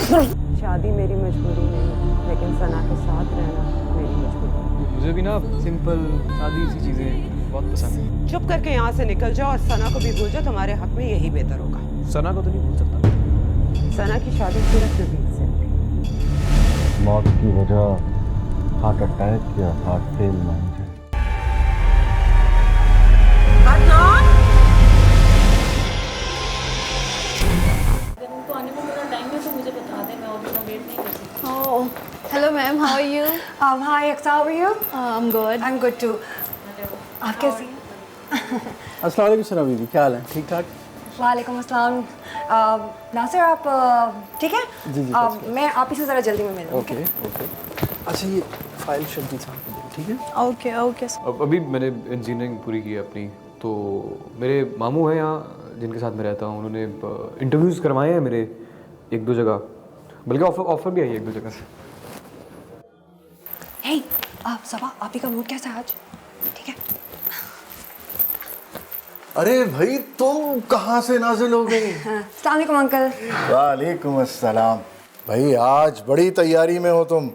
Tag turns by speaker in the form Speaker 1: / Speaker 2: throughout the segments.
Speaker 1: शादी मेरी मजबूरी नहीं है, लेकिन सना के साथ रहना मेरी मजबूरी है।
Speaker 2: मुझे भी ना सिंपल सादी सी चीज़ें बहुत पसंद है।
Speaker 1: चुप करके यहाँ से निकल जाओ और सना को भी भूल जाओ, तुम्हारे हक में यही बेहतर होगा।
Speaker 2: सना को तो नहीं भूल सकता।
Speaker 1: सना की शादी सिर्फ नबील से होगी।
Speaker 3: मौत की वजह हार्ट अटैक या हार्ट फेल मान जाए।
Speaker 4: Hello ma'am, how are you?
Speaker 5: Hi, Aksa, how are you?
Speaker 4: I'm good.
Speaker 5: I'm good too. आप कैसी हैं?
Speaker 6: अस्सलाम वालेकुम सना बीबी, क्या हाल है? ठीक ठाक?
Speaker 5: वालेकुम अस्सलाम। नासिर आप ठीक है?
Speaker 6: जी,
Speaker 5: मैं आप ही से ज़रा जल्दी में मिलूँ।
Speaker 6: Okay okay. अच्छा ये फाइल शर्टी साहब को दे, ठीक है?
Speaker 4: Okay, okay.
Speaker 2: अभी मैंने इंजीनियरिंग पूरी की है अपनी, तो मेरे मामू हैं यहाँ जिनके साथ मैं रहता हूँ, उन्होंने इंटरव्यूज़ करवाए हैं मेरे एक दो जगह, बल्कि ऑफर भी आई है एक दो जगह से।
Speaker 5: Hey, आप सबा आप ही का मूड कैसा है आज? ठीक है?
Speaker 3: अरे भाई तुम कहाँ से नाजिल हो गई?
Speaker 5: अस्सलाम वालेकुम अंकल।
Speaker 3: वालेकुम अस्सलाम। भाई आज बड़ी तैयारी में हो तुम।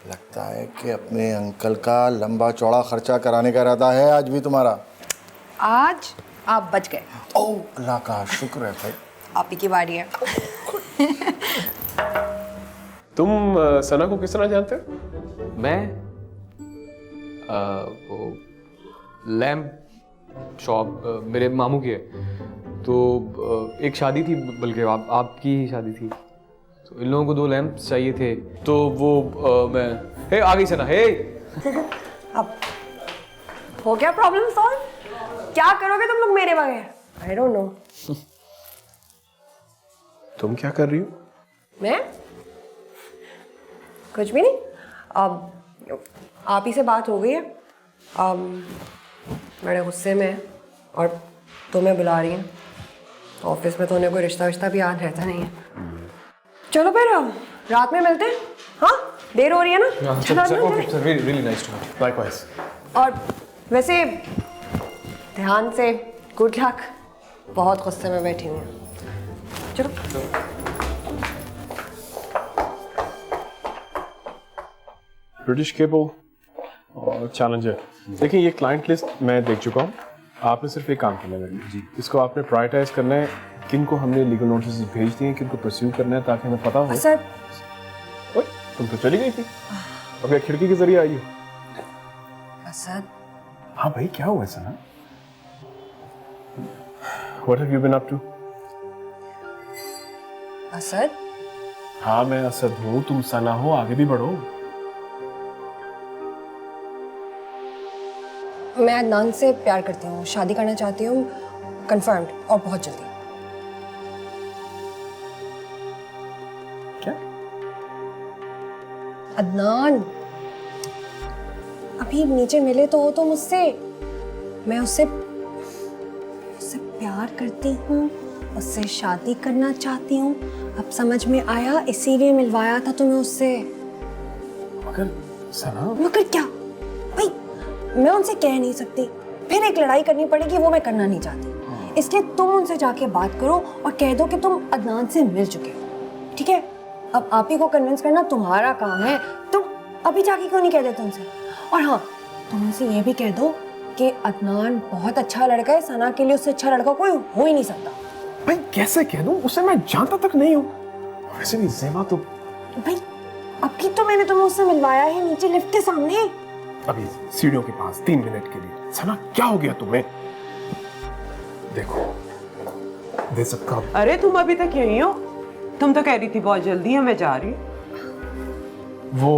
Speaker 3: लगता है कि अपने अंकल का लंबा चौड़ा खर्चा कराने का इरादा है आज भी तुम्हारा।
Speaker 5: आज आप बच गए।
Speaker 3: ओह अल्लाह का शुक्र है भाई।
Speaker 5: आप ही की बारी है।
Speaker 7: तुम सना को किस तरह जानते हो?
Speaker 2: मैं वो लैम्प शॉप मेरे मामू की है, तो एक शादी थी, बल्कि आपकी ही शादी थी, तो इन लोगों को 2 लैम्प चाहिए थे, तो वो मैं हे आ गई सना, हे
Speaker 5: अब हो गया प्रॉब्लम सॉल्व? क्या करोगे तुम लोग मेरे बगैर? I don't know.
Speaker 7: तुम क्या कर रही हो?
Speaker 5: मैं कुछ भी नहीं। अब आप ही से बात हो गई है, बड़े गुस्से में है और तुम्हें बुला रही हैं। ऑफिस में तो उन्हें कोई रिश्ता विश्ता भी याद रहता नहीं है। चलो फिर रात में मिलते हैं। हाँ देर हो रही है ना? चलो
Speaker 2: really nice to meet.
Speaker 7: Likewise.
Speaker 5: और वैसे ध्यान से, गुड लक। बहुत गुस्से में बैठी हुई हूँ। चलो
Speaker 7: ब्रिटिश केबल और चैलेंजर। देखिए ये क्लाइंट लिस्ट मैं देख चुका हूँ। आपने सिर्फ एक काम करना है जी, इसको आपने प्रायोरिटाइज करना है, किन को हमने लीगल नोटिस भेज दिए, किन को परस्यू करना है, ताकि हमें पता हो।
Speaker 5: सर
Speaker 7: ओए, तुम तो चली गई थी, अब क्या खिड़की के जरिए आई हो?
Speaker 5: असद,
Speaker 7: हाँ भाई क्या हुआ ऐसा ना? What have you been up to?
Speaker 5: Asad,
Speaker 7: हाँ मैं असद हूँ, तुम सना हो, आगे भी बढ़ो।
Speaker 5: मैं अदनान से प्यार करती हूँ, शादी करना चाहती हूँ, कंफर्म्ड और बहुत जल्दी।
Speaker 7: क्या?
Speaker 5: अदनान, अभी नीचे मिले तो हो तो मुझसे। मैं उससे प्यार करती हूँ, उससे शादी करना चाहती हूँ। अब समझ में आया, इसीलिए मिलवाया था तुम्हें उससे।
Speaker 7: मगर सना,
Speaker 5: मगर क्या भाई, मैं उनसे कह नहीं सकती, फिर एक लड़ाई करनी पड़ेगी, वो मैं करना नहीं चाहती। इसलिए तुम उनसे जाके बात करो और कह दो कि तुम अदनान से मिल चुके हो, ठीक है? अब आप ही को कन्विंस करना तुम्हारा काम है, तुम अभी जाके क्यों नहीं कह देते उनसे? और हाँ, तुम उनसे ये भी कह दो कि अदनान बहुत अच्छा लड़का है, सना के लिए उससे अच्छा लड़का कोई हो ही नहीं सकता।
Speaker 7: भाई कैसे कह दूं? उसे मैं जानता तक नहीं हूँ। वैसे भी ज़ेबा तो
Speaker 5: भाई अभी तो मैंने तुम्हें उससे मिलवाया है, नीचे लिफ्ट के सामने।
Speaker 7: अभी सीढ़ियों के पास 3 मिनट के लिए। सना क्या हो गया तुम्हें? देखो, there's a problem।
Speaker 1: अरे तुम अभी तक यहीं हो? तुम तो कह रही थी बहुत जल्दी है, मैं जा रही हूँ।
Speaker 7: वो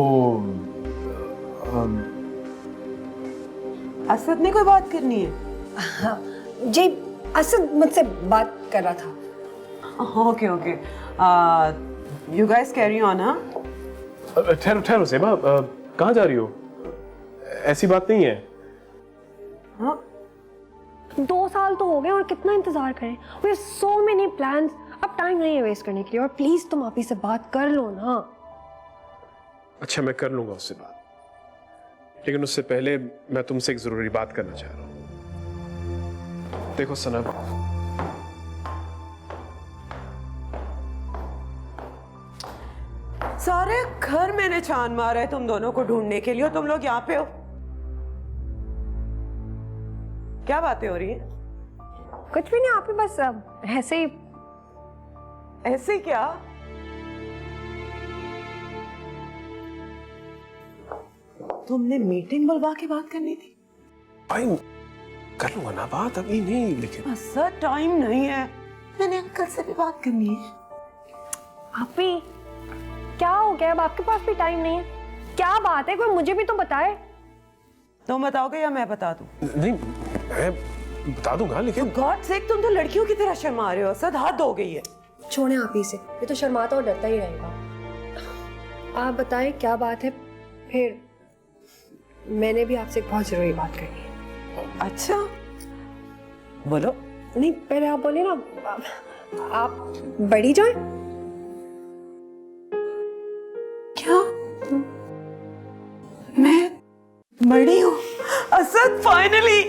Speaker 1: असद ने कोई बात करनी है?
Speaker 5: जी, असद मुझसे बात कर रहा था।
Speaker 1: Okay okay, you guys carry on. हाँ
Speaker 7: ठहरो ठहरो ज़ेबा, कहाँ जा रही हो? ऐसी बात नहीं है।
Speaker 1: हाँ
Speaker 5: 2 साल तो हो गए और कितना इंतजार करें? We have so many plans, अब टाइम नहीं है वेस्ट करने के लिए। और प्लीज तुम आप ही से बात कर लो ना।
Speaker 7: अच्छा मैं कर लूंगा उससे बात, लेकिन उससे पहले मैं तुमसे एक जरूरी बात करना चाह रहा हूं। देखो सना,
Speaker 1: घर मैंने छान मारा है तुम दोनों को ढूंढने के लिए और तुम लोग यहाँ पे हो। क्या बातें हो रही हैं?
Speaker 5: कुछ भी नहीं, आप ही बस ऐसे ही।
Speaker 1: ऐसे क्या? तुमने मीटिंग बुलवा के बात करनी थी।
Speaker 7: भाई कर लूंगा ना बात, अभी नहीं, लेकिन
Speaker 1: सर टाइम नहीं है, मैंने अंकल से भी बात करनी है।
Speaker 5: आप ही क्या हो गया? अब आपके पास भी टाइम नहीं है? क्या बात है, कोई मुझे भी तो बताए।
Speaker 1: तुम बताओगे या मैं बता दूं?
Speaker 7: नहीं मैं बता दूंगा, लेकिन
Speaker 1: गॉड सेक तुम तो लड़कियों की तरह शर्मा रहे हो। सद हद हो गई है।
Speaker 5: छोड़े आप ही से, ये तो शर्माता और डरता ही रहेगा। आप बताएं क्या बात है, फिर मैंने भी आपसे एक बहुत जरूरी बात करनी है।
Speaker 1: अच्छा बोलो।
Speaker 5: नहीं पहले आप बोले ना, आप बड़ी जाए।
Speaker 1: क्या मैं बड़ी हूँ? Asad finally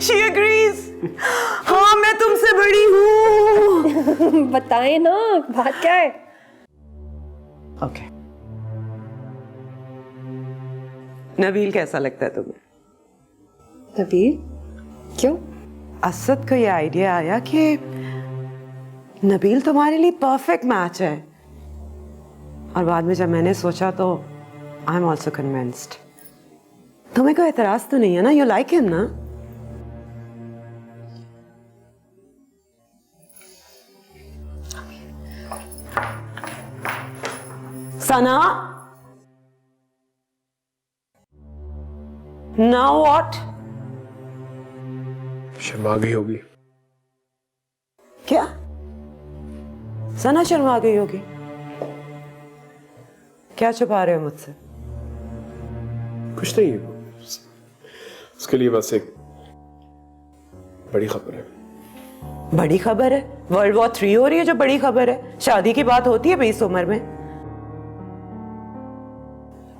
Speaker 1: she agrees. हाँ मैं तुमसे बड़ी हूँ।
Speaker 5: बताएं ना बात क्या है।
Speaker 1: ओके नबील कैसा लगता है तुम्हें?
Speaker 5: नबील? क्यों?
Speaker 1: असद को ये आइडिया आया कि नबील तुम्हारे लिए परफेक्ट मैच है, और बाद में जब मैंने सोचा तो आई एम ऑल्सो कन्विंस्ड। तुम्हें कोई एतराज तो नहीं है ना? यू लाइक हिम ना? सना नाउ व्हाट?
Speaker 7: शर्मा गई होगी।
Speaker 1: क्या सना शर्मा गई होगी? क्या छुपा रहे हो मुझसे?
Speaker 7: कुछ नहीं, उसके लिए बस एक बड़ी खबर है।
Speaker 1: बड़ी खबर है? वर्ल्ड वॉर 3 हो रही है जो बड़ी खबर है? शादी की बात होती है भाई इस उम्र में?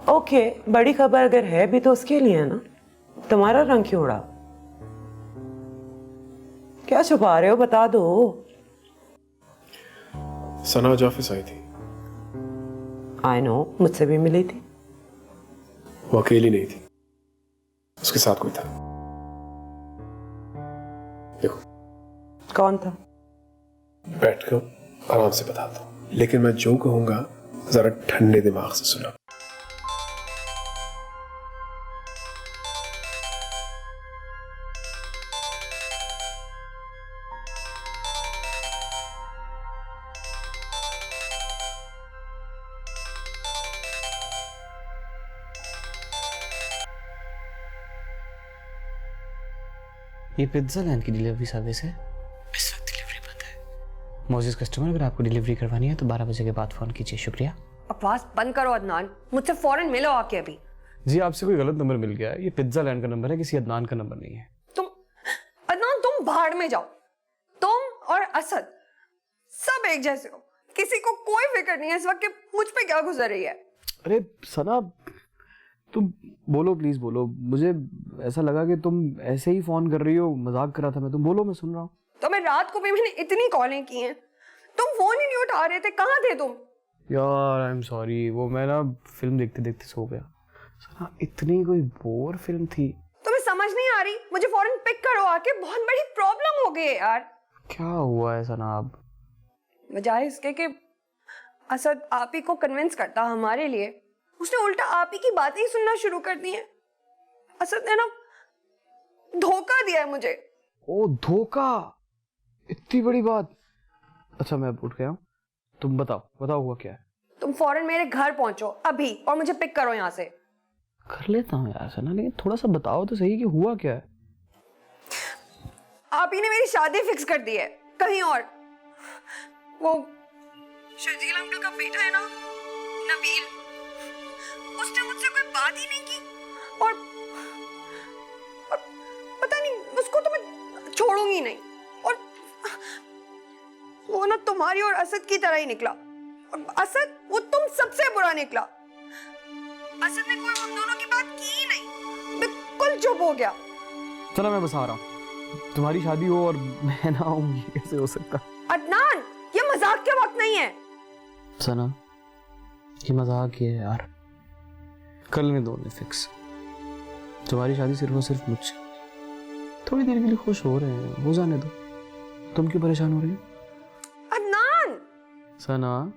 Speaker 1: ओके बड़ी खबर अगर है भी तो उसके लिए है ना। तुम्हारा रंग क्यों उड़ा? क्या छुपा रहे हो, बता दो।
Speaker 7: सना आज ऑफिस आई थी।
Speaker 1: आई नो, मुझसे भी मिली थी।
Speaker 7: वो अकेली नहीं थी, उसके साथ कोई था। देखो
Speaker 1: कौन था?
Speaker 7: बैठ कर आराम से बताता हूँ, लेकिन मैं जो कहूंगा जरा ठंडे दिमाग से सुना।
Speaker 8: ये पिज्जा लैंड की डिलीवरी सर्विस है। इस वक्त डिलीवरी बंद है। मोजिस कस्टमर, अगर आपको डिलीवरी करवानी है तो 12 बजे के बाद फोन कीजिए। शुक्रिया।
Speaker 5: आवाज बंद करो अदनान, मुझसे फौरन मिलो आके अभी।
Speaker 2: जी आपसे कोई गलत नंबर मिल गया है, ये पिज्जा लैंड का नंबर है, किसी अदनान का नंबर नहीं है।
Speaker 5: तुम अदनान, तुम भाड़ में जाओ। तुम और असद सब एक जैसे हो, किसी को कोई फिक्र नहीं है इस वक्त कि मुझ पे क्या गुजर रही है।
Speaker 2: अरे सना तुम बोलो, प्लीज बोलो। मुझे ऐसा लगा कि तुम ऐसे ही फोन कर रही हो, मजाक कर रहा था मैं। तुम बोलो, मैं सुन रहा हूँ।
Speaker 5: तो मैं रात को भी मैंने इतनी कॉलें की हैं, तुम फोन ही नहीं उठा रहे थे, कहाँ थे तुम?
Speaker 2: यार आई एम सॉरी, वो मैं ना फिल्म देखते देखते सो गया। सना इतनी कोई बोर फिल्म थी।
Speaker 5: तुम्हें समझ नहीं आ रही? मुझे फौरन पिक करो आके, बहुत बड़ी प्रॉब्लम हो गई है यार।
Speaker 2: क्या हुआ है सना? अब
Speaker 5: बजाय इसके कि असद आप ही को कन्विंस करता हमारे लिए, उसने उल्टा आप ही की बातें ही सुनना शुरू कर दी हैं। असद ने ना धोखा दिया है मुझे।
Speaker 2: ओ धोखा? इतनी बड़ी बात? अच्छा मैं उठ गया हूँ, तुम बताओ बताओ हुआ क्या है।
Speaker 5: तुम फौरन मेरे घर पहुंचो अभी और मुझे पिक करो यहाँ से।
Speaker 2: कर लेता हूँ यार सना, लेकिन थोड़ा सा बताओ तो सही कि हुआ क्या है।
Speaker 5: आप ही ने मेरी शादी फिक्स कर दी है कहीं और। वो शर्जील अंकल का बेटा है ना नबील, उसने मुझसे कोई बात ही नहीं की, और पता नहीं उसको तो मैं छोड़ूंगी नहीं। और वो ना तुम्हारी और असद की तरह ही निकला, और असद वो तुम सबसे बुरा निकला। असद ने कोई हम दोनों की बात की ही नहीं, बिल्कुल चुप हो गया।
Speaker 2: चलो मैं बस आ रहा हूँ, तुम्हारी शादी हो और मैं ना आऊँ, ये कैसे हो सकता?
Speaker 5: अदनान ये मजाक के वक्त नहीं है।
Speaker 2: सना
Speaker 8: ये मजाक ही है यार, कर लेने दो उन्हें फिक्स। तुम्हारी शादी सिर्फ और सिर्फ मुझसे, थोड़ी देर के लिए खुश हो रहे हैं, हो जाने दो। तुम क्यों परेशान हो रही हो?
Speaker 5: अदनान!
Speaker 8: सना,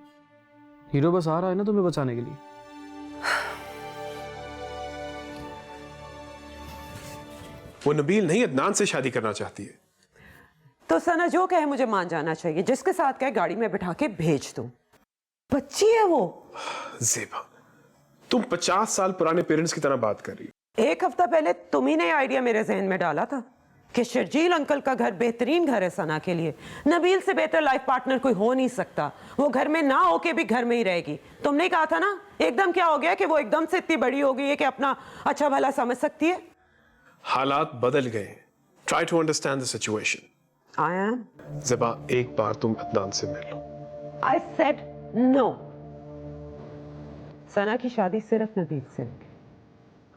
Speaker 8: हीरो बस आ रहा है ना तुम्हें बचाने के लिए।
Speaker 7: वो नबील नहीं अदनान से शादी करना चाहती है।
Speaker 1: तो सना जो कहे मुझे मान जाना चाहिए, जिसके साथ कहे गाड़ी में बिठा के भेज दूं। बच्ची है वो।
Speaker 7: ज़ेबा, तुम 50 साल पुराने पेरेंट्स की तरह बात कर रही हो।
Speaker 1: एक हफ्ता पहले तुम ही ने आइडिया मेरे जहन में डाला था कि शर्जील अंकल का घर बेहतरीन घर है सना के लिए। नबील से बेहतर लाइफ पार्टनर कोई हो नहीं सकता। वो घर में ना होके भी घर में ही रहेगी। तुमने कहा था ना, एकदम क्या हो गया कि वो एकदम से इतनी बड़ी हो गई है कि अपना अच्छा भला समझ सकती है।
Speaker 7: हालात बदल गए। Try to understand the situation.
Speaker 1: I am.
Speaker 7: Zeba, एक बार तुम अदनान से मिल लो।
Speaker 1: I said no. सना की शादी सिर्फ नबील से होगी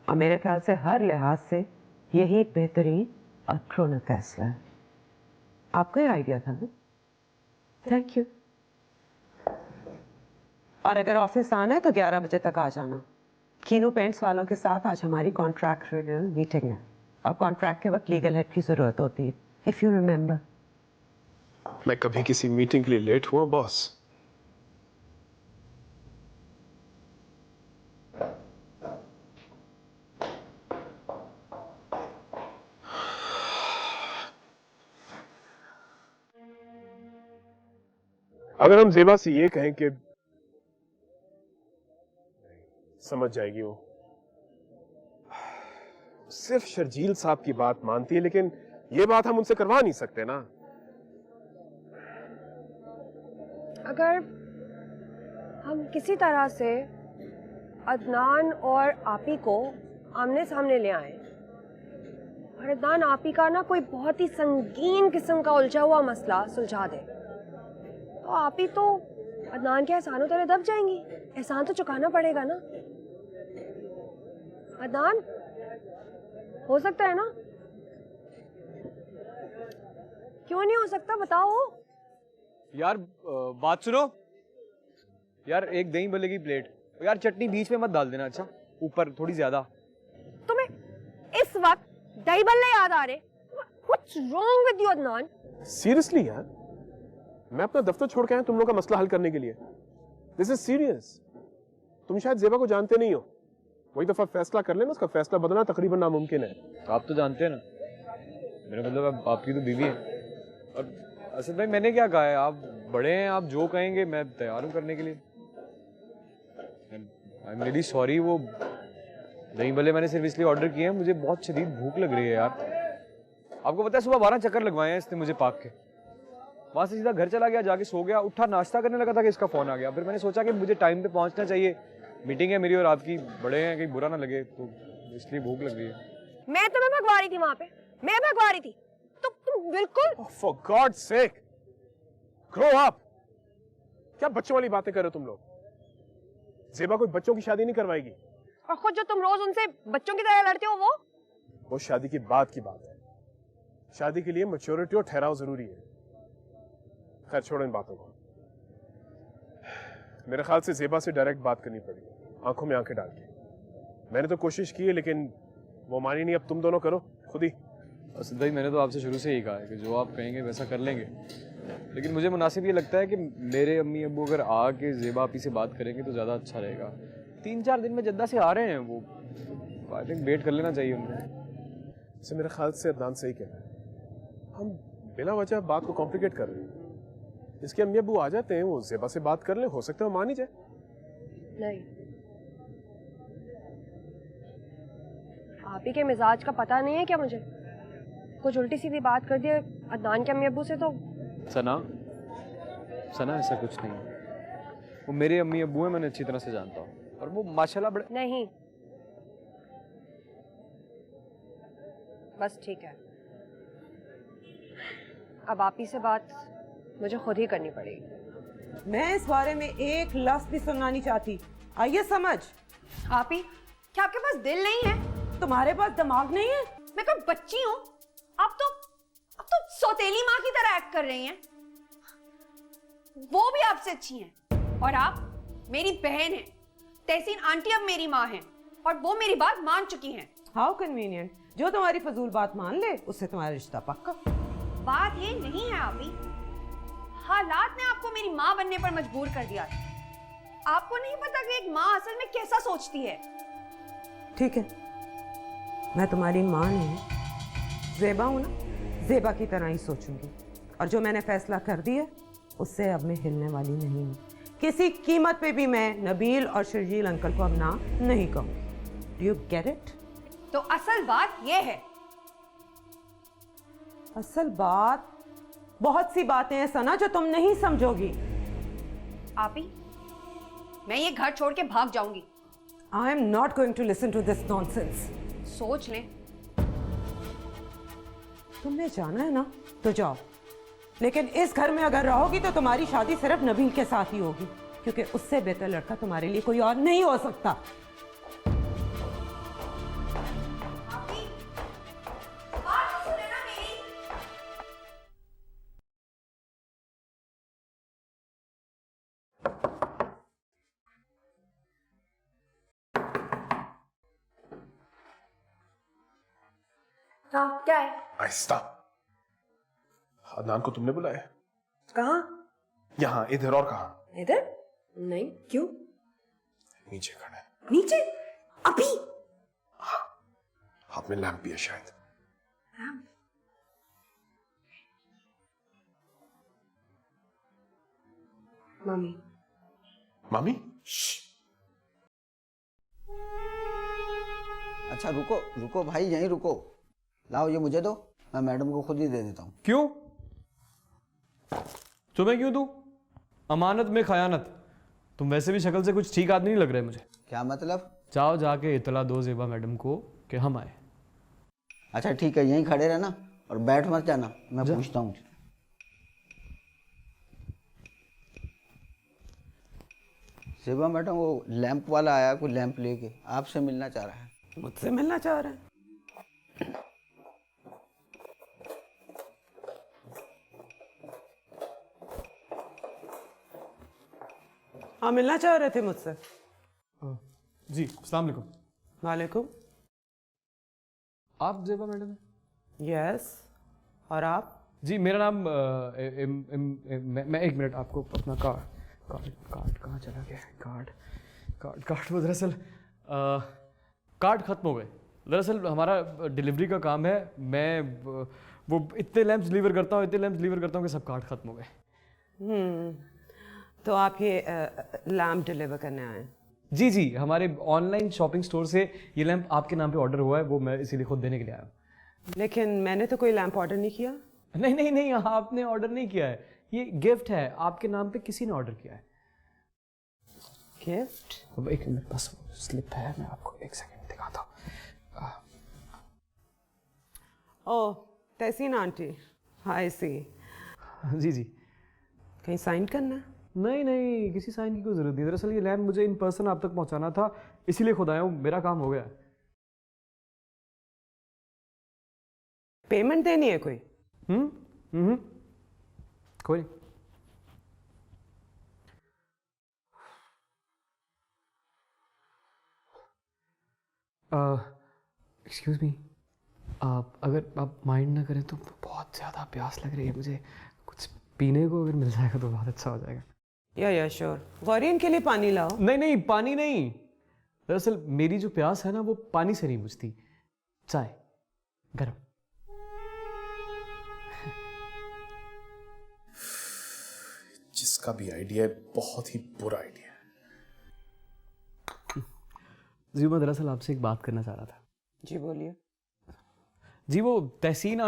Speaker 1: और मेरे ख्याल से हर लिहाज से यही एक बेहतरीन और क्रोना फैसला है। आपका ही आइडिया था ना? Thank you. और अगर ऑफिस आना है तो 11 बजे तक आ जाना। कीनू पेंट्स वालों के साथ आज हमारी कॉन्ट्रैक्ट रिन्यूअल मीटिंग है और कॉन्ट्रैक्ट के वक्त लीगल हेड की जरूरत होती है, इफ यू रिमेंबर।
Speaker 7: मैं कभी किसी मीटिंग के लिए लेट हुआ बॉस? अगर हम ज़ेबा से ये कहें कि समझ जाएगी वो, सिर्फ शर्जील साहब की बात मानती है, लेकिन ये बात हम उनसे करवा नहीं सकते ना।
Speaker 5: अगर हम किसी तरह से अदनान और आपी को आमने सामने ले आए और अदनान आपी का ना कोई बहुत ही संगीन किस्म का उलझा हुआ मसला सुलझा दे, तो आपी तो अदनान के एहसानों तले दब जाएंगी। एहसान तो चुकाना पड़ेगा ना। अदनान, हो सकता है ना? क्यों नहीं हो सकता, बताओ।
Speaker 2: यार बात सुनो यार, एक दही भल्ले की प्लेट। यार चटनी बीच में मत डाल देना, अच्छा ऊपर थोड़ी ज्यादा।
Speaker 5: तुम्हें इस वक्त दही बल्ले याद आ रहे? What's wrong with you, Adnan?
Speaker 7: Seriously यार, मैं अपना दफ्तर छोड़ के आया तुम लोग का मसला हल करने के लिए। This is serious. तुम शायद ज़ेबा को जानते नहीं हो। वही दफा फैसला कर लेना, उसका फैसला बदलना तकरीबन नामुमकिन है।
Speaker 2: आप तो जानते हैं ना, मेरा मतलब आपकी तो बीवी है। और असद भाई, मैंने क्या कहा है, आप बड़े हैं, आप जो कहेंगे मैं तैयार हूँ करने के लिए। I am really sorry. वो दही भले मैंने सिर्फ इसलिए ऑर्डर किए हैं, मुझे बहुत शदीद भूख लग रही है यार। आपको पता है सुबह 12 चक्कर लगवाए हैं इसने मुझे पार्क के। वहाँ से सीधा घर चला गया, जाके सो गया, उठा नाश्ता करने लगा था कि इसका फोन आ गया। फिर मैंने सोचा कि मुझे टाइम पे पहुंचना चाहिए, मीटिंग है मेरी और आपकी, बड़े हैं, कहीं बुरा ना लगे, तो इसलिए भूख लग रही है।
Speaker 5: मैं तुम्हें भगवा रही थी वहां पे, मैं भगवा रही थी। तुम बिल्कुल
Speaker 7: for God's sake, grow up. क्या बच्चों वाली बातें कर रहे हो तुम लोग? ज़ेबा कोई बच्चों की शादी नहीं करवाएगी।
Speaker 5: और खुद जो तुम रोज उनसे बच्चों की तरह लड़ते हो वो
Speaker 7: शादी की बात की बात है। शादी के लिए मैच्योरिटी और ठहराव जरूरी है। खैर छोड़ो इन बातों को। मेरे ख्याल से ज़ेबा से डायरेक्ट बात करनी पड़ेगी, आंखों में आंखें डाल के। मैंने तो कोशिश की है लेकिन वो मानी नहीं। अब तुम दोनों करो खुद ही।
Speaker 2: असद भाई, मैंने तो आपसे शुरू से ही कहा है कि जो आप कहेंगे वैसा कर लेंगे, लेकिन मुझे मुनासिब ये लगता है कि मेरे अम्मी अब्बू अगर आके ज़ेबा आपी से बात करेंगे तो ज़्यादा अच्छा रहेगा। 3-4 दिन में जद्दा से आ रहे हैं वो, आई थिंक वेट कर लेना चाहिए उनको।
Speaker 7: से मेरे ख्याल से अदनान सही कह रहा है। हम बिला वजह बात को कॉम्प्लिकेट कर रहे हैं। इसके अम्मी अब्बू आ जाते हैं, वो ज़ेबा से बात कर ले, हो सकता है वो मान ही जाए।
Speaker 5: नहीं, आप ही के मिजाज का पता नहीं है क्या मुझे? कुछ उल्टी सीधी बात कर दी अदनान के अम्मी अब्बू से तो।
Speaker 2: सना ऐसा कुछ नहीं है। वो मेरे अम्मी अब्बू हैं, मैंने अच्छी तरह से जानता हूँ, और वो माशाल्लाह बड़े।
Speaker 5: नहीं, बस ठीक है। अब आप ही से बात मुझे खुद ही करनी पड़ेगी।
Speaker 1: मैं इस बारे में एक लफ्ज भी सुनना नहीं चाहती, आइए समझ।
Speaker 5: आप ही, क्या आपके पास दिल नहीं है?
Speaker 1: तुम्हारे पास दिमाग नहीं है?
Speaker 5: मैं कोई बच्ची हूँ? आप तो सौतेली माँ की तरह एक्ट कर रही हैं। वो भी आपसे अच्छी हैं और आप मेरी बहन हैं। तहसीन आंटी अब मेरी माँ हैं और वो मेरी बात मान चुकी हैं।
Speaker 1: हाउ कन्वीनियंट, जो तुम्हारी फजूल बात मान ले उससे तुम्हारा रिश्ता पक्का।
Speaker 5: बात ये नहीं है आपी, हालात ने आपको मेरी माँ बनने पर मजबूर कर दिया। आपको नहीं पता कि एक माँ असल में कैसा सोचती है।
Speaker 1: ठीक है, मैं तुम्हारी माँ नहीं, ज़ेबा हूं ना, ज़ेबा की तरह ही सोचूंगी। और जो मैंने फैसला कर दिया उससे अब मैं हिलने वाली नहीं हूँ। किसी कीमत पे भी मैं नबील और शर्जील अंकल को अब ना नहीं कहूँगी। Do you get it?
Speaker 5: तो असल बात ये है।
Speaker 1: असल बात, बहुत सी बातें हैं सना जो तुम नहीं समझोगी।
Speaker 5: आपी, मैं ये घर छोड़ के भाग जाऊंगी।
Speaker 1: I am not going to listen to this nonsense.
Speaker 5: सोच लें।
Speaker 1: तुमने जाना है ना तो जाओ, लेकिन इस घर में अगर रहोगी तो तुम्हारी शादी सिर्फ नबील के साथ ही होगी, क्योंकि उससे बेहतर लड़का तुम्हारे लिए कोई और नहीं हो सकता।
Speaker 5: हाँ, क्या है?
Speaker 7: आहिस्ता। अदनान को तुमने बुलाया?
Speaker 5: कहाँ?
Speaker 7: यहाँ, इधर और कहाँ?
Speaker 5: इधर? नहीं, क्यों?
Speaker 7: नीचे खड़ा है।
Speaker 5: नीचे? अभी?
Speaker 7: हाथ में लैंप भी है शायद।
Speaker 5: मम्मी।
Speaker 7: मामी?
Speaker 9: अच्छा रुको रुको भाई, यहीं रुको। लाओ ये मुझे दो, मैं मैडम को खुद ही दे देता हूँ।
Speaker 2: क्यों? तुम्हें क्यों दूं? अमानत में खयानत। तुम वैसे भी शक्ल से कुछ ठीक आदमी नहीं लग रहे मुझे।
Speaker 9: क्या मतलब?
Speaker 2: जाओ जाके इतला दो ज़ेबा मैडम को कि हम आए।
Speaker 9: अच्छा ठीक है, यहीं खड़े रहना और बैठ मत जाना, मैं पूछता हूँ। ज़ेबा मैडम, वो लैंप वाला आया, कोई लैंप लेके आपसे मिलना चाह रहा है।
Speaker 1: मुझसे मिलना चाह रहे हैं? हाँ, मिलना चाह रहे थे मुझसे।
Speaker 2: जी, अस्सलाम वालेकुम।
Speaker 1: वालेकुम।
Speaker 2: आप ज़ेबा मैडम हैं?
Speaker 1: यस। और आप?
Speaker 2: जी, मेरा नाम मैं एक मिनट, आपको अपना कार्ड कहाँ चला गया है? कार्ड वो दरअसल कार्ड ख़त्म हो गए। दरअसल हमारा डिलीवरी का काम है, मैं वो इतने लैंप्स डिलीवर करता हूँ कि सब कार्ड ख़त्म हो गए।
Speaker 1: तो आप ये लैम्प डिलीवर करने आए हैं?
Speaker 2: जी, हमारे ऑनलाइन शॉपिंग स्टोर से ये लैंप आपके नाम पे ऑर्डर हुआ है, वो मैं इसीलिए खुद देने के लिए आया हूँ।
Speaker 1: लेकिन मैंने तो कोई लैंप ऑर्डर नहीं किया।
Speaker 2: नहीं, आपने ऑर्डर नहीं किया है, ये गिफ्ट है, आपके नाम पे किसी ने ऑर्डर किया है।
Speaker 1: गिफ्ट?
Speaker 2: अब एक मिनट, बस स्लिप है, मैं आपको एक सेकंड दिखाता हूँ।
Speaker 1: ओह, तहसीन आंटी, हाय सी।
Speaker 2: जी।
Speaker 1: कहीं साइन करना है?
Speaker 2: नहीं, किसी साइन की कोई ज़रूरत नहीं। दरअसल ये लैंप मुझे इन पर्सन आप तक पहुँचाना था, इसीलिए खुद आया हूँ, मेरा काम हो गया।
Speaker 1: पेमेंट देनी है कोई?
Speaker 2: कोई नहीं। एक्सक्यूज़ मी, अगर आप माइंड ना करें तो बहुत ज़्यादा प्यास लग रही है मुझे, कुछ पीने को अगर मिल जाएगा तो बहुत अच्छा हो जाएगा।
Speaker 1: या श्योर। गौरीन के लिए पानी लाओ।
Speaker 2: नहीं, पानी नहीं। दरअसल मेरी जो प्यास है ना, वो पानी से नहीं बुझती, चाय गरम।
Speaker 7: जिसका भी आइडिया है, बहुत ही बुरा आइडिया है।
Speaker 2: जी, मैं दरअसल आपसे एक बात करना चाह रहा था।
Speaker 1: जी बोलिए।
Speaker 2: जी, वो तहसीन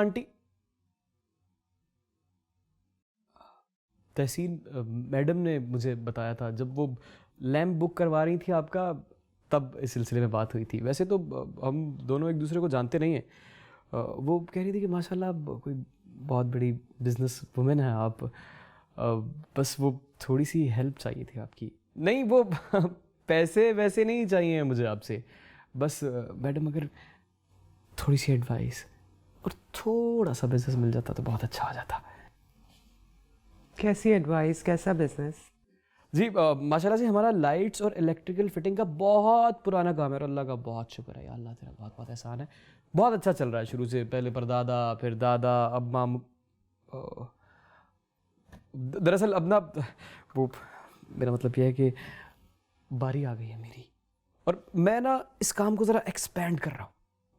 Speaker 2: मैडम ने मुझे बताया था, जब वो लैंप बुक करवा रही थी आपका, तब इस सिलसिले में बात हुई थी। वैसे तो हम दोनों एक दूसरे को जानते नहीं हैं। वो कह रही थी कि माशाल्लाह कोई बहुत बड़ी बिजनेस वुमेन है आप, बस वो थोड़ी सी हेल्प चाहिए थी आपकी। नहीं, वो पैसे वैसे नहीं चाहिए मुझे आपसे, बस मैडम अगर थोड़ी सी एडवाइस और थोड़ा सा बिजनेस मिल जाता तो बहुत अच्छा हो जाता।
Speaker 1: कैसी एडवाइस, कैसा बिजनेस?
Speaker 8: जी माशाल्लाह से हमारा लाइट्स और इलेक्ट्रिकल फिटिंग का बहुत पुराना काम है और अल्लाह का बहुत शुक्र है, या अल्लाह तेरा बहुत बहुत एहसान है। बहुत अच्छा चल रहा है शुरू से, पहले परदादा फिर दादा अब मामू। दरअसल अब ना वो मेरा मतलब यह है कि बारी आ गई है मेरी, और मैं ना इस काम को ज़रा एक्सपेंड कर रहा हूँ,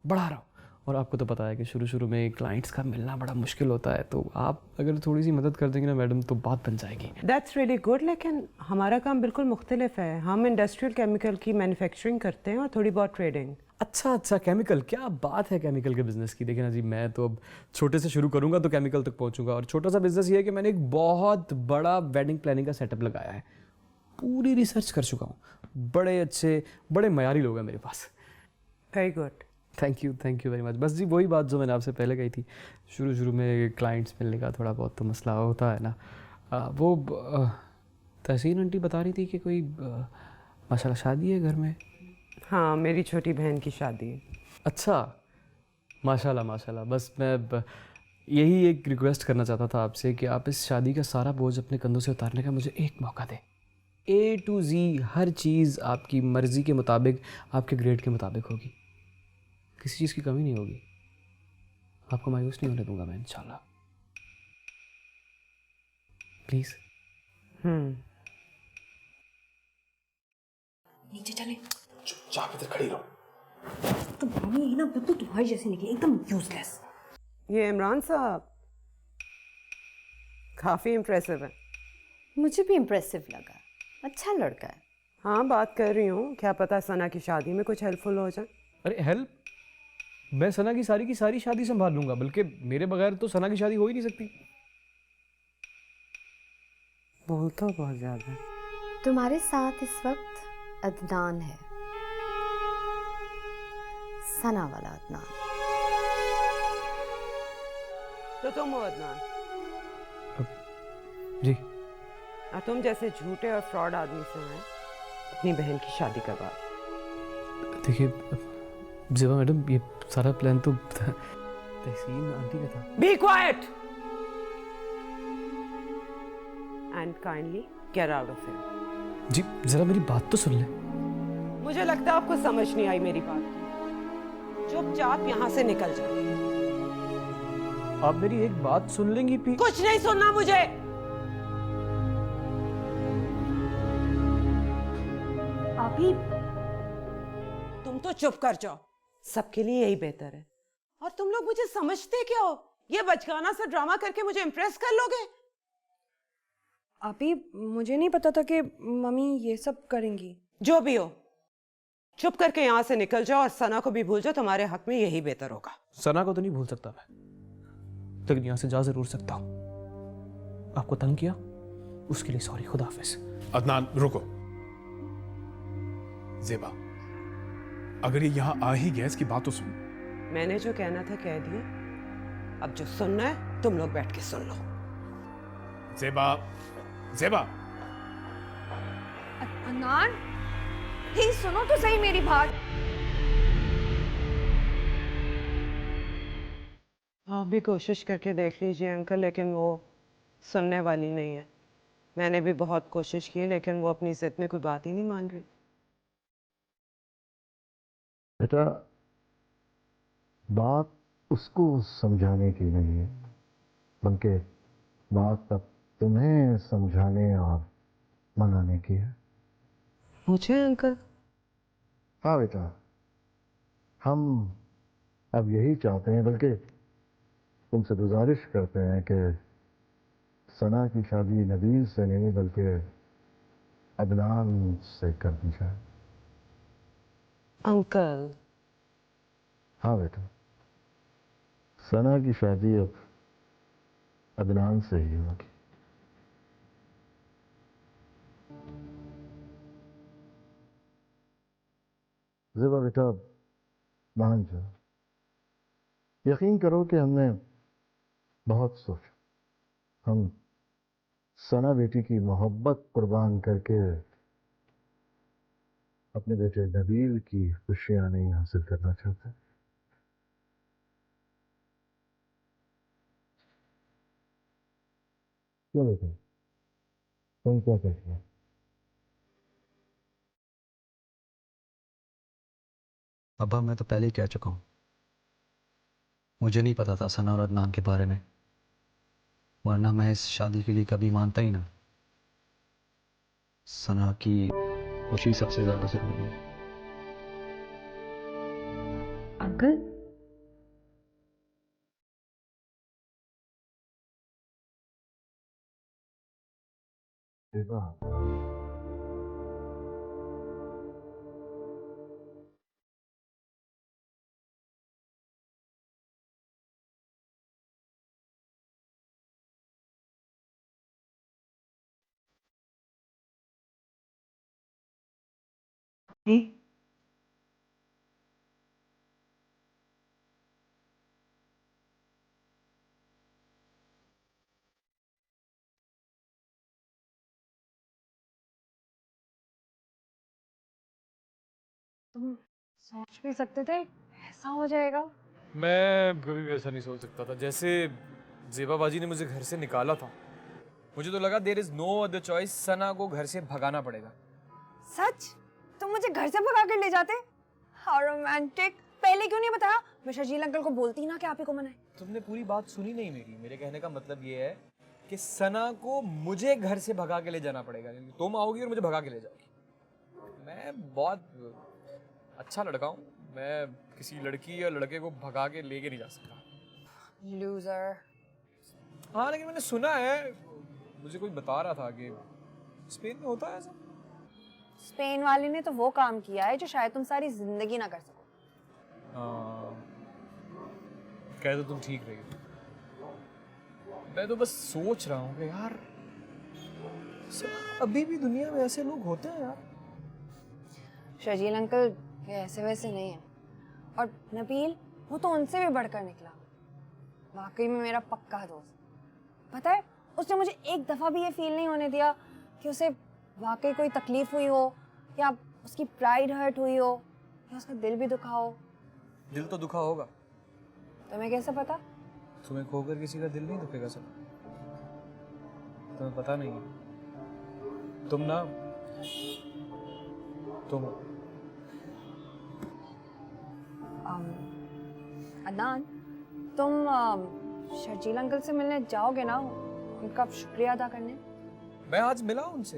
Speaker 8: बढ़ा रहा हूँ। और आपको तो पता है कि शुरू शुरू में क्लाइंट्स का मिलना बड़ा मुश्किल होता है, तो आप अगर थोड़ी सी मदद कर देंगे ना मैडम तो बात बन जाएगी।
Speaker 1: दैट्स रियली गुड, लेकिन हमारा काम बिल्कुल मुख्तलिफ है। हम इंडस्ट्रियल केमिकल की मैन्युफैक्चरिंग करते हैं और थोड़ी बहुत ट्रेडिंग।
Speaker 8: अच्छा अच्छा, केमिकल, क्या बात है केमिकल के बिज़नेस की। देखिए ना जी, मैं तो अब छोटे से शुरू करूँगा तो केमिकल तक पहुँचूंगा। और छोटा सा बिज़नेस ये है कि मैंने एक बहुत बड़ा वेडिंग प्लानिंग का सेटअप लगाया है, पूरी रिसर्च कर चुका हूँ, बड़े अच्छे बड़े मयारी लोग हैं मेरे पास।
Speaker 1: Very good,
Speaker 8: thank you very much. बस जी वही बात जो मैंने आपसे पहले कही थी, शुरू शुरू में क्लाइंट्स मिलने का थोड़ा बहुत तो मसला होता है ना। वो तहसीन आंटी बता रही थी कि कोई माशाल्लाह शादी है घर में।
Speaker 1: हाँ, मेरी छोटी बहन की शादी है।
Speaker 8: अच्छा, माशाल्लाह माशाल्लाह। बस मैं यही एक रिक्वेस्ट करना चाहता था आपसे कि आप इस शादी का सारा बोझ अपने कंधों से उतारने का मुझे एक मौका दें। A to Z हर चीज़ आपकी मर्ज़ी के मुताबिक, आपके ग्रेड के मुताबिक होगी, किसी चीज़ की कमी नहीं होगी। आपको मायूस नहीं होने दूंगा मैं इंशाल्लाह। प्लीज़।
Speaker 5: नीचे चले।
Speaker 6: चुपचाप इधर खड़ी रहो।
Speaker 5: तो भाभी ये ना बिल्कुल तुम्हारी जैसी निकली, एकदम यूजलेस।
Speaker 1: ये इमरान साहब काफ़ी इम्प्रेसिव है।
Speaker 10: मुझे भी इम्प्रेसिव लगा, अच्छा लड़का है।
Speaker 1: हाँ, बात कर रही हूँ, क्या पता सना की शादी में कुछ हेल्पफुल हो जाए।
Speaker 8: अरे हेल्प, मैं सना की सारी शादी संभाल लूंगा, बल्कि मेरे बगैर तो सना की शादी हो ही नहीं सकती।
Speaker 1: बोलता बहुत ज़्यादा।
Speaker 10: तुम्हारे साथ इस वक्त अदनान है, सना वाला अदनान।
Speaker 1: तो तुम हो अदनान।
Speaker 8: जी।
Speaker 1: और तुम जैसे झूठे और फ्रॉड आदमी से आए अपनी बहन की शादी करवा।
Speaker 8: देखिए ज़ेबा मैडम, ये सारा प्लान तो तहसीन आंटी का था।
Speaker 1: Be quiet and kindly get out of here.
Speaker 8: जी ज़रा मेरी बात तो सुन ले।
Speaker 1: मुझे लगता है आपको समझ नहीं आई मेरी बात। चुपचाप यहाँ से निकल जाओ।
Speaker 8: आप मेरी एक बात सुन लेंगी प्लीज?
Speaker 1: कुछ नहीं सुनना मुझे।
Speaker 5: अभी
Speaker 1: तुम तो चुप कर जाओ, सबके लिए यही बेहतर है। और तुम लोग मुझे समझते क्या हो? ये बचकाना सा ड्रामा करके मुझे इम्प्रेस कर लोगे?
Speaker 5: अभी मुझे नहीं पता था कि मम्मी ये सब करेंगी।
Speaker 1: जो भी हो, चुप करके यहाँ से निकल जाओ और सना को भी भूल जाओ। तुम्हारे हक में यही बेहतर होगा।
Speaker 8: सना को तो नहीं भूल सकता मैं, लेकिन यहाँ से जा जरूर सकता हूँ। आपको तंग किया उसके लिए सॉरी, खुदा हाफिज।
Speaker 7: अदनान रुको। ज़ेबा, अगर ये यहाँ आ ही गया इसकी बात तो सुन।
Speaker 1: मैंने जो कहना था कह दिया, अब जो सुनना है तुम लोग बैठ के सुन लो।
Speaker 7: ज़ेबा, ज़ेबा।
Speaker 5: अदनान, प्लीज सुनो तो सही मेरी बात।
Speaker 1: आप भी कोशिश करके देख लीजिए अंकल, लेकिन वो सुनने वाली नहीं है। मैंने भी बहुत कोशिश की, लेकिन वो अपनी जिद में कोई बात ही नहीं मान रही।
Speaker 3: बेटा, बात उसको समझाने की नहीं है, बल्कि बात अब तुम्हें समझाने और मनाने की है।
Speaker 1: मुझे अंकल?
Speaker 3: हाँ बेटा, हम अब यही चाहते हैं, बल्कि तुमसे गुजारिश करते हैं कि सना की शादी नबील से नहीं बल्कि अदनान से कर दी जाए।
Speaker 1: अंकल?
Speaker 3: हाँ बेटा, सना की शादी अब अदनान से ही होगी। ज़ेबा बेटा, मान जाओ, यकीन करो कि हमने बहुत सोचा। हम सना बेटी की मोहब्बत कुर्बान करके अपने बेटे नबील की खुशियां नहीं हासिल करना चाहते। क्यों बेटे, तुम क्या कहते हो?
Speaker 11: अब्बा मैं तो पहले ही कह चुका हूँ, मुझे नहीं पता था सना और अदनान के बारे में, वरना मैं इस शादी के लिए कभी मानता ही ना। सना की खुशी सबसे ज्यादा जरूरी है।
Speaker 1: अंकल
Speaker 3: सेबा,
Speaker 5: तुम सोच भी सकते थे ऐसा हो जाएगा।
Speaker 2: मैं कभी भी ऐसा नहीं सोच सकता था। जैसे जेबा बाजी ने मुझे घर से निकाला था, मुझे तो लगा there is no other choice, Sana को घर से भगाना पड़ेगा।
Speaker 5: सच? तुम मुझे घर से भगा कर ले जाते? How romantic. पहले क्यों नहीं बताया? मैं शर्जील अंकल को बोलती ना कि आप ही को मनाए।
Speaker 2: तुमने पूरी बात सुनी नहीं मेरी। मेरे कहने का मतलब ये है कि सना को मुझे घर से भगा के ले जाना पड़ेगा। तुम आओगी और मुझे भगा के ले जाओगी। मैं बहुत अच्छा लड़का हूँ, मैं किसी लड़की या लड़के को भगा के लेके नहीं जा सकता।
Speaker 5: लूजर।
Speaker 2: हाँ लेकिन मैंने सुना है, मुझे कोई बता रहा था कि स्पेन में होता है ऐसा।
Speaker 5: स्पेन वाले ने तो वो काम किया है जो शायद तुम सारी जिंदगी ना कर सको।
Speaker 2: कह तो तुम ठीक रही हो। मैं तो बस सोच रहा हूँ कि यार अभी भी दुनिया में ऐसे लोग होते हैं यार।
Speaker 5: शर्जील अंकल ये ऐसे वैसे नहीं है, और नबील वो तो उनसे भी बढ़कर निकला। वाकई में मेरा पक्का दोस्त। पता है उसने मुझे एक दफा भी ये फील नहीं होने दिया कि उसे वाकई कोई तकलीफ हुई हो, या उसकी प्राइड हर्ट हुई हो, या उसका दिल भी दुखा हो।
Speaker 2: दिल तो दुखा होगा।
Speaker 5: तुम्हें कैसे पता?
Speaker 2: तुम्हें खोकर किसी का दिल नहीं दुखेगा सब। तुम्हें पता नहीं है। तुम
Speaker 5: अदनान, तुम शर्जील अंकल से मिलने जाओगे ना, उनका शुक्रिया अदा करने?
Speaker 2: मैं आज मिला उनसे।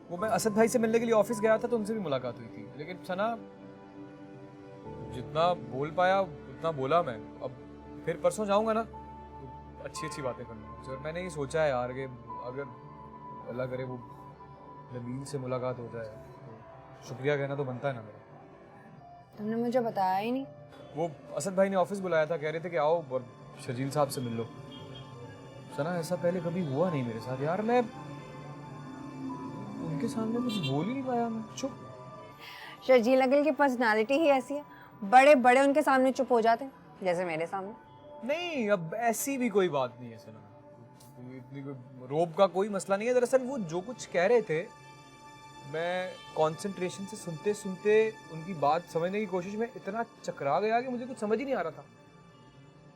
Speaker 2: वो मैं असद भाई से मिलने के लिए ऑफिस गया था तो उनसे भी मुलाकात हुई थी। लेकिन सना जितना बोल पाया उतना बोला मैं। अब फिर परसों जाऊंगा ना तो अच्छी बातें करूँगा। और मैंने ये सोचा है यार कि अगर अल्लाह करे वो नबील से मुलाकात हो जाए तो शुक्रिया कहना तो बनता है ना मेरा।
Speaker 5: तुमने मुझे बताया ही नहीं।
Speaker 2: वो असद भाई ने ऑफिस बुलाया था, कह रहे थे कि आओ और शर्जील साहब से मिल लो। सना ऐसा पहले कभी हुआ नहीं मेरे साथ यार। मैं उनके सामने कुछ बोल ही नहीं पाया, मैं चुप।
Speaker 5: शर्जील अंकल की पर्सनालिटी ही ऐसी है, बड़े बड़े उनके सामने चुप हो जाते हैं, जैसे मेरे सामने।
Speaker 2: नहीं अब ऐसी भी कोई बात नहीं है सना, इतनी कोई रोब का कोई मसला नहीं है। दरअसल वो जो कुछ कह रहे थे मैं कंसंट्रेशन से सुनते सुनते उनकी बात समझने की कोशिश में इतना चकरा गया कि मुझे कुछ समझ ही नहीं आ रहा था।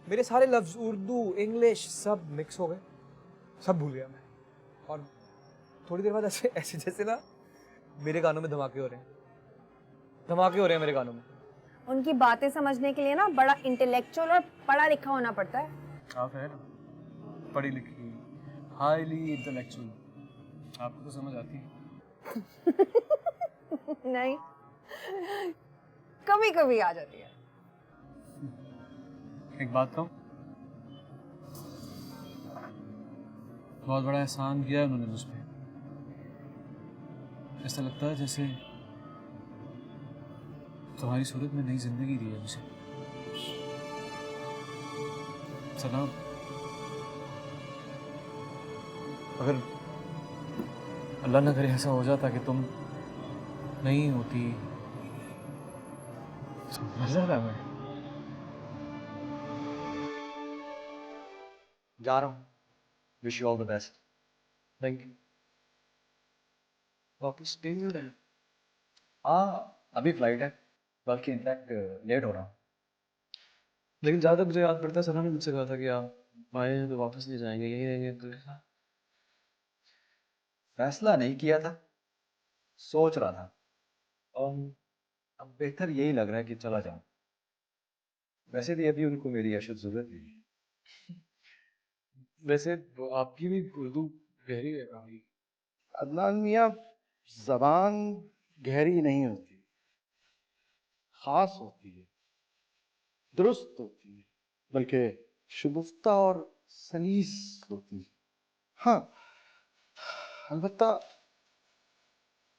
Speaker 2: मेरे सारे लफ्ज उर्दू इंग्लिश सब मिक्स हो गए, सब भूल गया मैं। और थोड़ी देर बाद ऐसे ऐसे जैसे ना मेरे कानों में धमाके हो रहे हैं मेरे कानों में।
Speaker 5: उनकी बातें समझने के लिए ना बड़ा इंटेलेक्चुअल और पढ़ा लिखा होना पड़ता है।
Speaker 2: आप है ना पढ़ी लिखी, हाईली इंटेलेक्चुअल, आपको तो समझ आती है।
Speaker 5: नहीं, कभी कभी आ जाती है।
Speaker 2: एक बात कहूं, बहुत बड़ा एहसान किया है उन्होंने मुझ पे। ऐसा लगता है जैसे तुम्हारी सूरत में नई जिंदगी दी है मुझे। सलाम। अगर अल्लाह ना करे ऐसा हो जाता कि तुम नहीं होती तो मर जाता मैं।
Speaker 11: जा रहा हूँ, wish you all the best.
Speaker 2: Thank you.
Speaker 11: वापस हाँ अभी फ्लाइट है, बल्कि इनफैक्ट लेट हो रहा हूँ।
Speaker 8: लेकिन ज़्यादा मुझे याद पड़ता है सना ने मुझसे कहा था कि आप आए हैं तो वापस नहीं जाएंगे, यही रहेंगे तो।
Speaker 11: फैसला नहीं किया था, सोच रहा था। अब बेहतर यही लग रहा है कि चला जाऊं। वैसे भी अभी उनको मेरी अशद जरूरत नहीं है।
Speaker 2: वैसे आपकी भी उर्दू गहरी है काफी।
Speaker 3: अदनान मियाँ, जबान गहरी नहीं होती, खास होती है, दुरुस्त होती है, बल्कि शुगुफ्ता और सलीस होती है। हाँ, अलबत्ता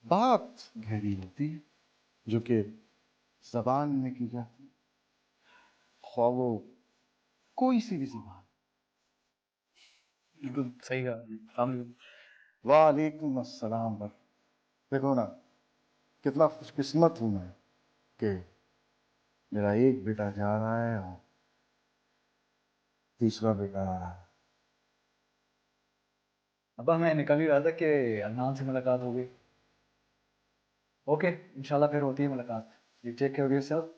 Speaker 3: बात गहरी होती है, जो कि जबान में की जाती है, ख्वाह वो कोई सी भी जबान।
Speaker 2: बिल्कुल सही कहा। हम
Speaker 3: वालेकुम अस्सलाम। पर देखो ना, कितना खुशकिस्मत हूं मैं कि मेरा एक बेटा जा रहा है और तीसरा बेटा आ रहा है।
Speaker 11: अब्बा मैं निकल ही रहा था कि अदनान से मुलाकात हो गई। ओके, इंशाल्लाह फिर होती है मुलाकात। You take care of yourself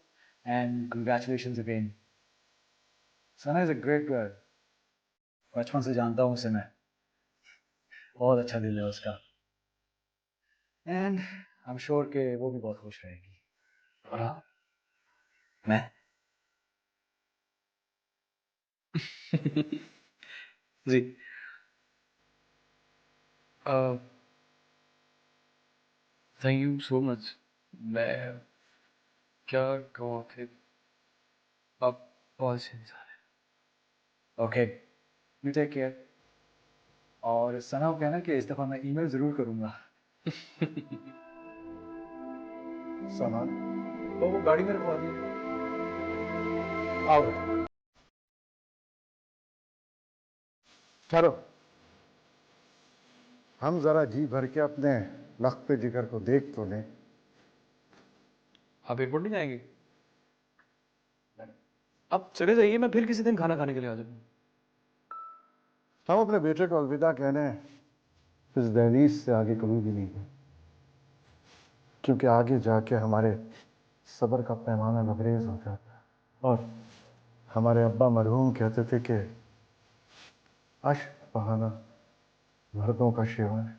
Speaker 11: and congratulations again. Sana is a great girl. बचपन से जानता हूँ उसे मैं। बहुत अच्छा दिल है उसका। एंड आई एम श्योर कि वो भी बहुत खुश रहेगी। और हाँ, मैं
Speaker 2: जी थैंक यू सो मच। मैं क्या कहूँ फिर, आप बहुत अच्छे इंसान हैं।
Speaker 11: Okay, you take care. और सना को कहना कि इस दफ़ा मैं ईमेल ज़रूर करूँगा।
Speaker 3: सना,
Speaker 11: वो गाड़ी मेरे को आ गई।
Speaker 3: आओ चलो, हम जरा जी भर के अपने लख्त जिगर को देख तो लें।
Speaker 2: आप एयरपोर्ट नहीं जाएंगे? आप चले जाइए, मैं फिर किसी दिन खाना खाने के लिए आ जाऊँगा।
Speaker 3: हम अपने बेटे को अलविदा कहने इस दहलीज से आगे कभी भी नहीं, क्योंकि आगे जाके हमारे सब्र का पैमाना लबरेज हो जाता है। और हमारे अब्बा मरहूम कहते थे कि अश्क बहाना मर्दों का शिवा है।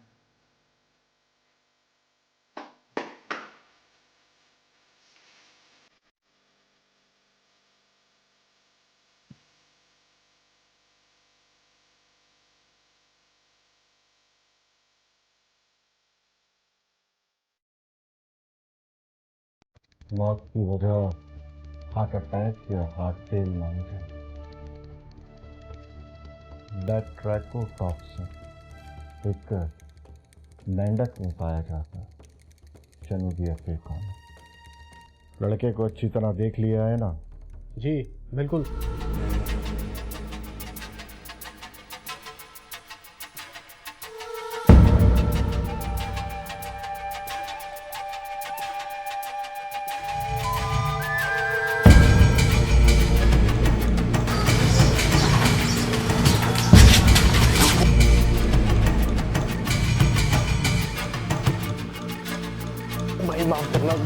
Speaker 3: मौत की वजह हार्ट अटैक या हार्ट फेल मानी जाए। ब्लैक ट्राइकोटॉक्सिन एक मेंढक में पाया जाता है, जनूबी अफ्रीका में। लड़के को अच्छी तरह देख लिया है ना?
Speaker 7: जी बिल्कुल। भाई माफ करना।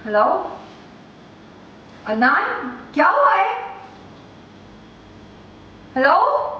Speaker 12: हेलो अदनान, क्या हुआ है? हेलो